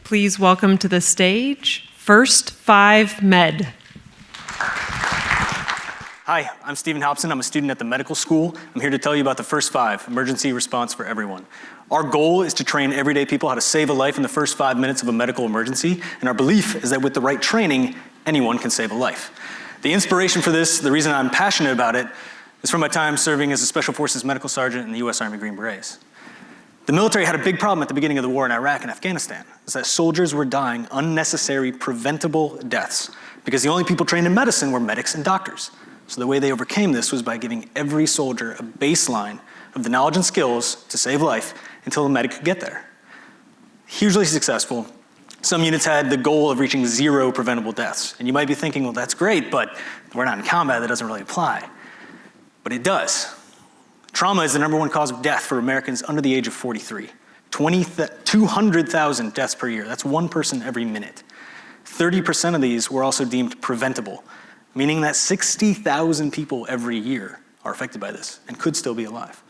Please welcome to the stage, First Five Med. Hi, I'm Stephen Hobson. I'm a student at the medical school. I'm here to tell you about the First Five, emergency response for everyone. Our goal is to train everyday people how to save a life in the first 5 minutes of a medical emergency, and our belief is that with the right training, anyone can save a life. The inspiration for this, the reason I'm passionate about it, is from my time serving as a Special Forces medical sergeant in the U.S. Army Green Berets. The military had a big problem at the beginning of the war in Iraq and Afghanistan, is that soldiers were dying unnecessary, preventable deaths because the only people trained in medicine were medics and doctors. So the way they overcame this was by giving every soldier a baseline of the knowledge and skills to save life until the medic could get there. Hugely successful. Some units had the goal of reaching 0 preventable deaths. And you might be thinking, well, that's great, but we're not in combat, that doesn't really apply. But it does. Trauma is the #1 cause of death for Americans under the age of 43. 200,000 deaths per year. That's 1 person every minute. 30% of these were also deemed preventable, meaning that 60,000 people every year are affected by this and could still be alive.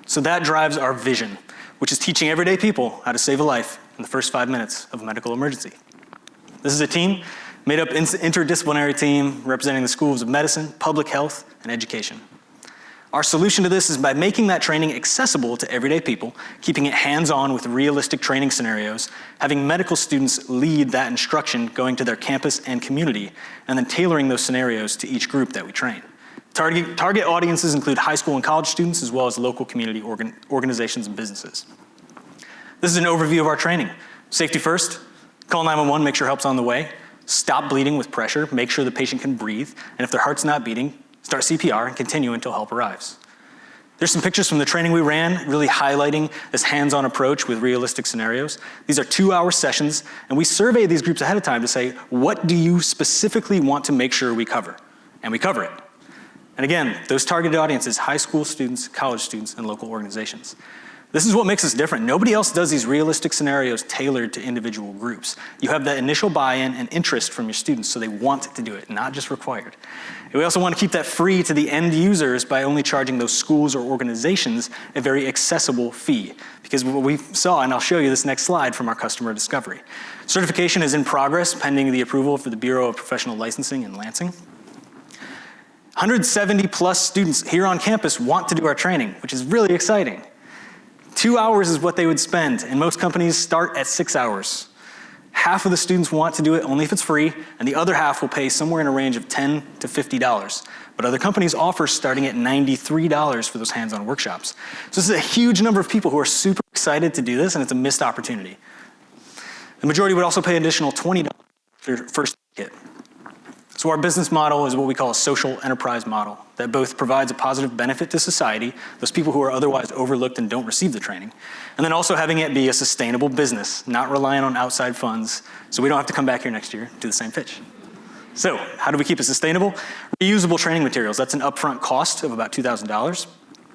So that drives our vision, which is teaching everyday people how to save a life in the first 5 minutes of a medical emergency. This is a team made up interdisciplinary team representing the schools of medicine, public health, and education. Our solution to this is by making that training accessible to everyday people, keeping it hands-on with realistic training scenarios, having medical students lead that instruction going to their campus and community, and then tailoring those scenarios to each group that we train. Target audiences include high school and college students, as well as local community organizations and businesses. This is an overview of our training. Safety first, call 911, make sure help's on the way. Stop bleeding with pressure, make sure the patient can breathe, and if their heart's not beating, start CPR and continue until help arrives. There's some pictures from the training we ran, really highlighting this hands-on approach with realistic scenarios. These are 2-hour sessions, and we survey these groups ahead of time to say, what do you specifically want to make sure we cover? And we cover it. And again, those targeted audiences, high school students, college students, and local organizations. This is what makes us different. Nobody else does these realistic scenarios tailored to individual groups. You have that initial buy-in and interest from your students, so they want to do it, not just required. And we also want to keep that free to the end users by only charging those schools or organizations a very accessible fee. Because what we saw, and I'll show you this next slide from our customer discovery. Certification is in progress, pending the approval for the Bureau of Professional Licensing in Lansing. 170 plus students here on campus want to do our training, which is really exciting. 2 hours is what they would spend, and most companies start at 6 hours. Half of the students want to do it only if it's free, and the other half will pay somewhere in a range of $10 to $50. But other companies offer starting at $93 for those hands-on workshops. So this is a huge number of people who are super excited to do this, and it's a missed opportunity. The majority would also pay an additional $20 for their first kit. So our business model is what we call a social enterprise model that both provides a positive benefit to society, those people who are otherwise overlooked and don't receive the training, and then also having it be a sustainable business, not reliant on outside funds, so we don't have to come back here next year and do the same pitch. So how do we keep it sustainable? Reusable training materials, that's an upfront cost of about $2,000.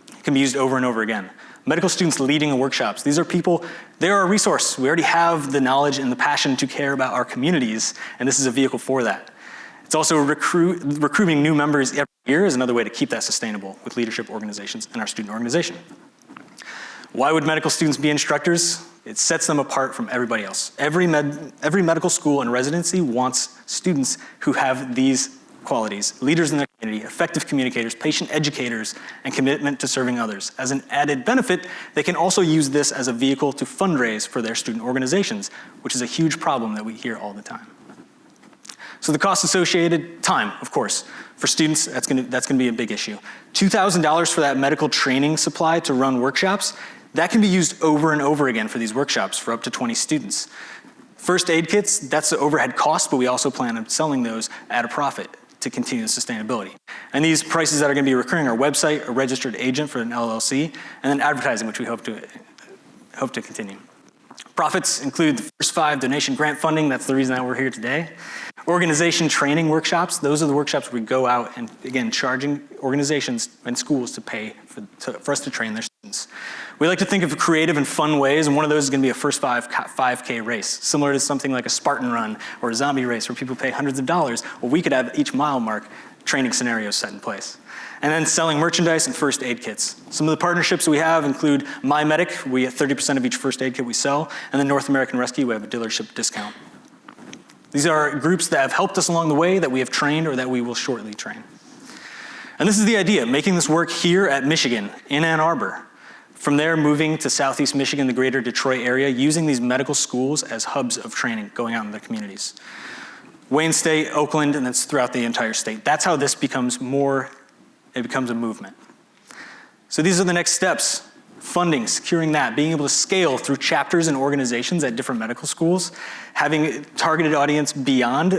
It can be used over and over again. Medical students leading in workshops, these are people, they're a resource. We already have the knowledge and the passion to care about our communities, and this is a vehicle for that. It's also recruiting new members every year is another way to keep that sustainable with leadership organizations and our student organization. Why would medical students be instructors? It sets them apart from everybody else. Every medical school and residency wants students who have these qualities, leaders in their community, effective communicators, patient educators, and commitment to serving others. As an added benefit, they can also use this as a vehicle to fundraise for their student organizations, which is a huge problem that we hear all the time. So the cost associated, time, of course. For students, that's gonna be a big issue. $2,000 for that medical training supply to run workshops, that can be used over and over again for these workshops for up to 20 students. First aid kits, that's the overhead cost, but we also plan on selling those at a profit to continue the sustainability. And these prices that are gonna be recurring are website, a registered agent for an LLC, and then advertising, which we hope to continue. Profits include the First Five donation grant funding, that's the reason that we're here today. Organization training workshops, those are the workshops where we go out and, again, charging organizations and schools to pay for us to train their students. We like to think of creative and fun ways, and one of those is gonna be a First Five 5K race, similar to something like a Spartan run or a zombie race where people pay hundreds of dollars. Well, we could have each mile mark training scenarios set in place. And then selling merchandise and first aid kits. Some of the partnerships we have include MyMedic, we get 30% of each first aid kit we sell, and then North American Rescue, we have a dealership discount. These are groups that have helped us along the way, that we have trained or that we will shortly train. And this is the idea, making this work here at Michigan, in Ann Arbor. From there, moving to Southeast Michigan, the greater Detroit area, using these medical schools as hubs of training, going out in the communities. Wayne State, Oakland, and that's throughout the entire state. That's how this becomes it becomes a movement. So these are the next steps. Funding, securing that, being able to scale through chapters and organizations at different medical schools, having a targeted audience beyond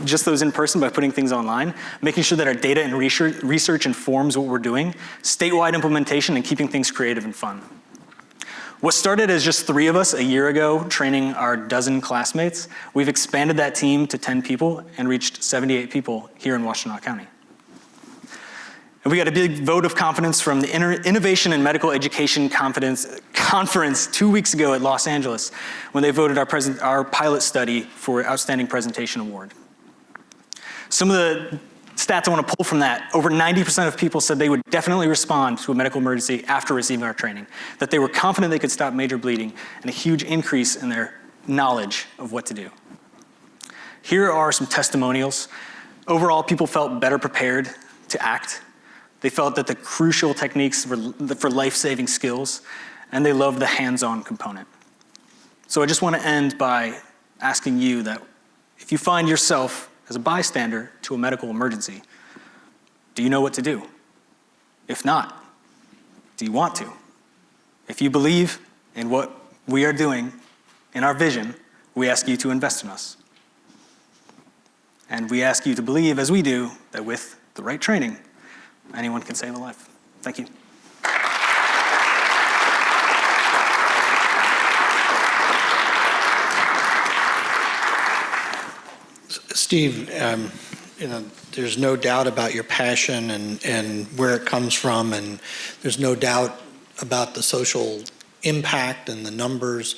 just those in person by putting things online, making sure that our data and research informs what we're doing, statewide implementation, and keeping things creative and fun. What started as just 3 of us a year ago training our dozen classmates, we've expanded that team to 10 people and reached 78 people here in Washtenaw County. And we got a big vote of confidence from the Innovation in Medical Education Conference 2 weeks ago at Los Angeles when they voted our pilot study for Outstanding Presentation Award. Some of the stats I want to pull from that, over 90% of people said they would definitely respond to a medical emergency after receiving our training, that they were confident they could stop major bleeding, and a huge increase in their knowledge of what to do. Here are some testimonials. Overall, people felt better prepared to act. They felt that the crucial techniques were for life-saving skills, and they loved the hands-on component. So I just want to end by asking you that if you find yourself as a bystander to a medical emergency, do you know what to do? If not, do you want to? If you believe in what we are doing, in our vision, we ask you to invest in us. And we ask you to believe, as we do, that with the right training, anyone can save a life. Thank you. Steve, there's no doubt about your passion and where it comes from, and there's no doubt about the social impact and the numbers.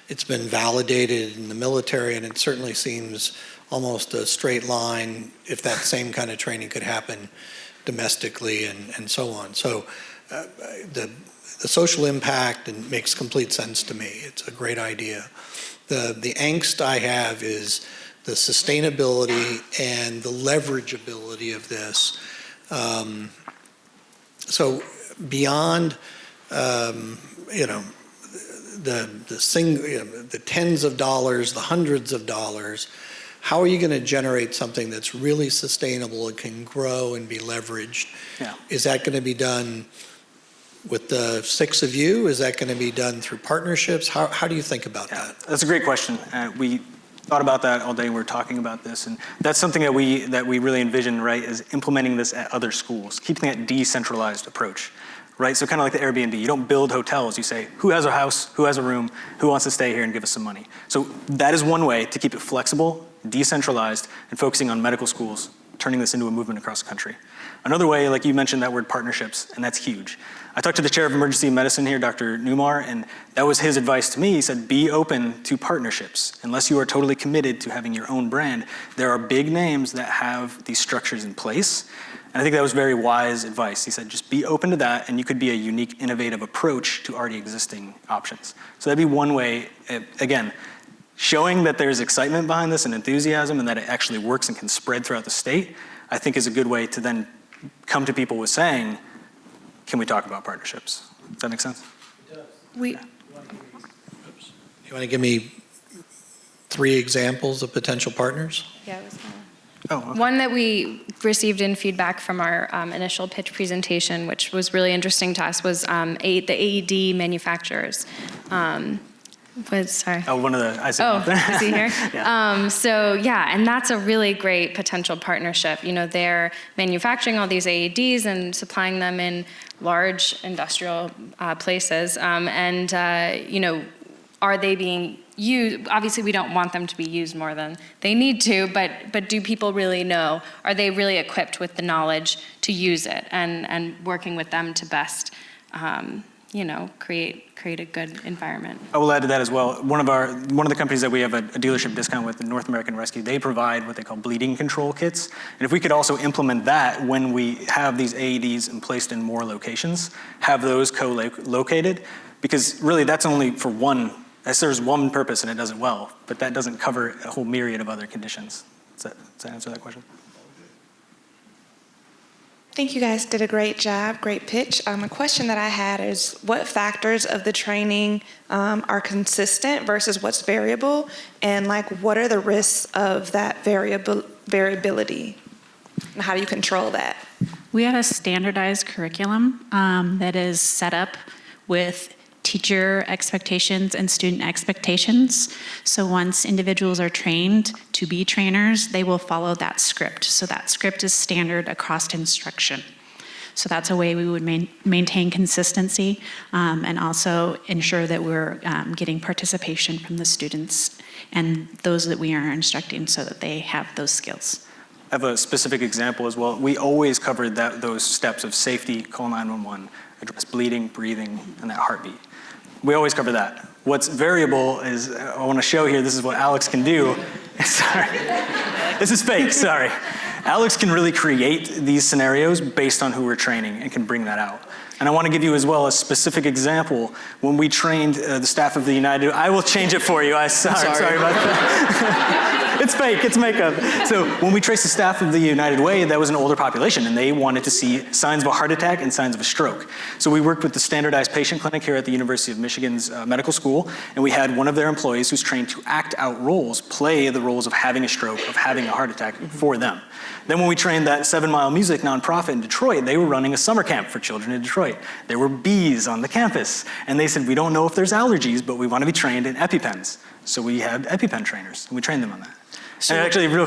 It's been validated in the military, and it certainly seems almost a straight line if that same kind of training could happen domestically and so on. So the social impact makes complete sense to me. It's a great idea. The angst I have is the sustainability and the leverageability of this. So beyond the tens of dollars, the hundreds of dollars, how are you going to generate something that's really sustainable and can grow and be leveraged? Yeah. Is that going to be done with the 6 of you? Is that going to be done through partnerships? How do you think about that? That's a great question. We thought about that all day. We were talking about this, and that's something that we really envision, right, is implementing this at other schools, keeping that decentralized approach, right? So kind of like the Airbnb. You don't build hotels. You say, who has a house, who has a room, who wants to stay here and give us some money? So that is one way to keep it flexible, decentralized, and focusing on medical schools, turning this into a movement across the country. Another way, like you mentioned that word partnerships, and that's huge. I talked to the chair of emergency medicine here, Dr. Newmar, and that was his advice to me. He said, be open to partnerships. Unless you are totally committed to having your own brand, there are big names that have these structures in place. And I think that was very wise advice. He said, just be open to that, and you could be a unique, innovative approach to already existing options. So that'd be one way, again, showing that there's excitement behind this and enthusiasm and that it actually works and can spread throughout the state, I think is a good way to then come to people with saying, can we talk about partnerships? Does that make sense? It does. We, You want to give me 3 examples of potential partners? Yeah, it was fine. Oh, okay. One that we received in feedback from our initial pitch presentation, which was really interesting to us, was the AED manufacturers. Sorry. Oh, one of the, I see. Oh, is he here? Yeah. So yeah, and that's a really great potential partnership. You know, they're manufacturing all these AEDs and supplying them in large industrial places. You know, are they being used? Obviously, we don't want them to be used more than they need to, but do people really know? Are they really equipped with the knowledge to use it? And working with them to best create a good environment. I will add to that as well. One of the companies that we have a dealership discount with, the North American Rescue, they provide what they call bleeding control kits. And if we could also implement that when we have these AEDs and placed in more locations, have those co-located, because really that's only for one, that serves one purpose and it does it well, but that doesn't cover a whole myriad of other conditions. Does that answer that question? I think you guys did a great job, great pitch. A question that I had is what factors of the training are consistent versus what's variable, and like what are the risks of that variability, and how do you control that? We have a standardized curriculum that is set up with teacher expectations and student expectations. So once individuals are trained to be trainers, they will follow that script. So that script is standard across instruction. So that's a way we would maintain consistency and also ensure that we're getting participation from the students and those that we are instructing so that they have those skills. I have a specific example as well. We always covered those steps of safety, call 911, address bleeding, breathing, and that heartbeat. We always cover that. What's variable is, I want to show here, this is what Alex can do. Sorry, this is fake, sorry. Alex can really create these scenarios based on who we're training and can bring that out. And I want to give you as well a specific example. When we trained the staff of the United, I will change it for you. Sorry about that. It's fake, it's makeup. So when we traced the staff of the United Way, that was an older population, and they wanted to see signs of a heart attack and signs of a stroke. So we worked with the standardized patient clinic here at the University of Michigan's medical school, and we had one of their employees who's trained to act out roles, play the roles of having a stroke, of having a heart attack for them. Then when we trained that 7 Mile Music nonprofit in Detroit, they were running a summer camp for children in Detroit. There were bees on the campus, and they said, we don't know if there's allergies, but we want to be trained in EpiPens. So we had EpiPen trainers, and we trained them on that. So, and actually, real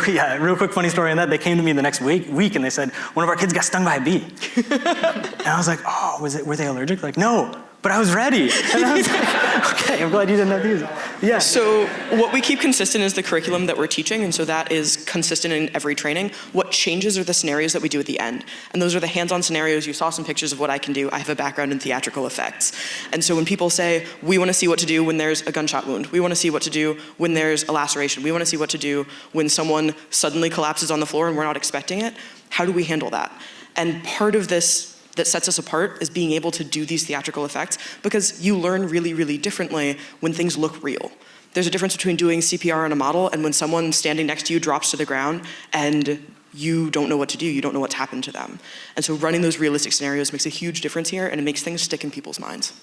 quick funny story on that. They came to me the next week and they said, one of our kids got stung by a bee. And I was like, oh, were they allergic? Like, no, but I was ready. And I was like, okay, I'm glad you didn't have to use it. Yeah. So what we keep consistent is the curriculum that we're teaching, and so that is consistent in every training. What changes are the scenarios that we do at the end. And those are the hands-on scenarios. You saw some pictures of what I can do. I have a background in theatrical effects. And so when people say, we want to see what to do when there's a gunshot wound, we want to see what to do when there's a laceration, we want to see what to do when someone suddenly collapses on the floor and we're not expecting it, how do we handle that? And part of this that sets us apart is being able to do these theatrical effects, because you learn really, really differently when things look real. There's a difference between doing CPR on a model and when someone standing next to you drops to the ground and you don't know what to do, you don't know what's happened to them. And so running those realistic scenarios makes a huge difference here, and it makes things stick in people's minds.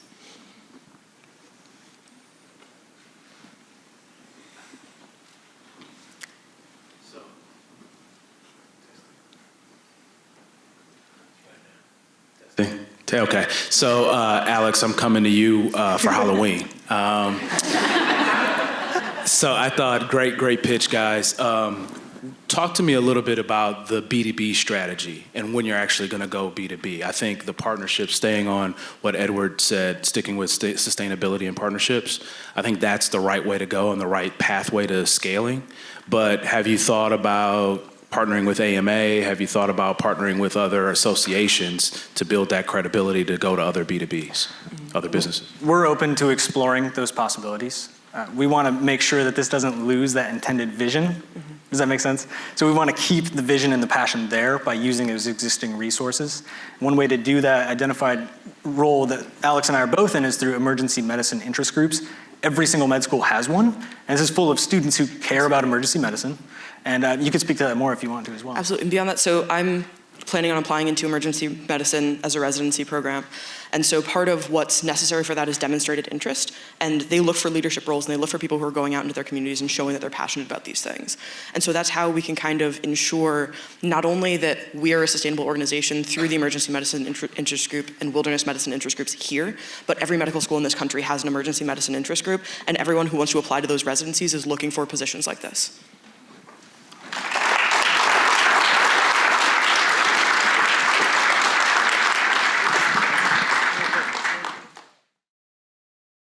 Okay, so Alex, I'm coming to you for Halloween. So I thought, great pitch, guys. Talk to me a little bit about the B2B strategy and when you're actually going to go B2B. I think the partnership, staying on what Edward said, sticking with sustainability and partnerships, I think that's the right way to go and the right pathway to scaling. But have you thought about partnering with AMA? Have you thought about partnering with other associations to build that credibility to go to other B2Bs, other businesses? We're open to exploring those possibilities. We want to make sure that this doesn't lose that intended vision. Does that make sense? So we want to keep the vision and the passion there by using those existing resources. One way to do that identified role that Alex and I are both in is through emergency medicine interest groups. Every single med school has one, and this is full of students who care about emergency medicine. And you could speak to that more if you want to as well. Absolutely, and beyond that, so I'm planning on applying into emergency medicine as a residency program. And so part of what's necessary for that is demonstrated interest. And they look for leadership roles, and they look for people who are going out into their communities and showing that they're passionate about these things. And so that's how we can kind of ensure not only that we are a sustainable organization through the emergency medicine interest group and wilderness medicine interest groups here, but every medical school in this country has an emergency medicine interest group, and everyone who wants to apply to those residencies is looking for positions like this.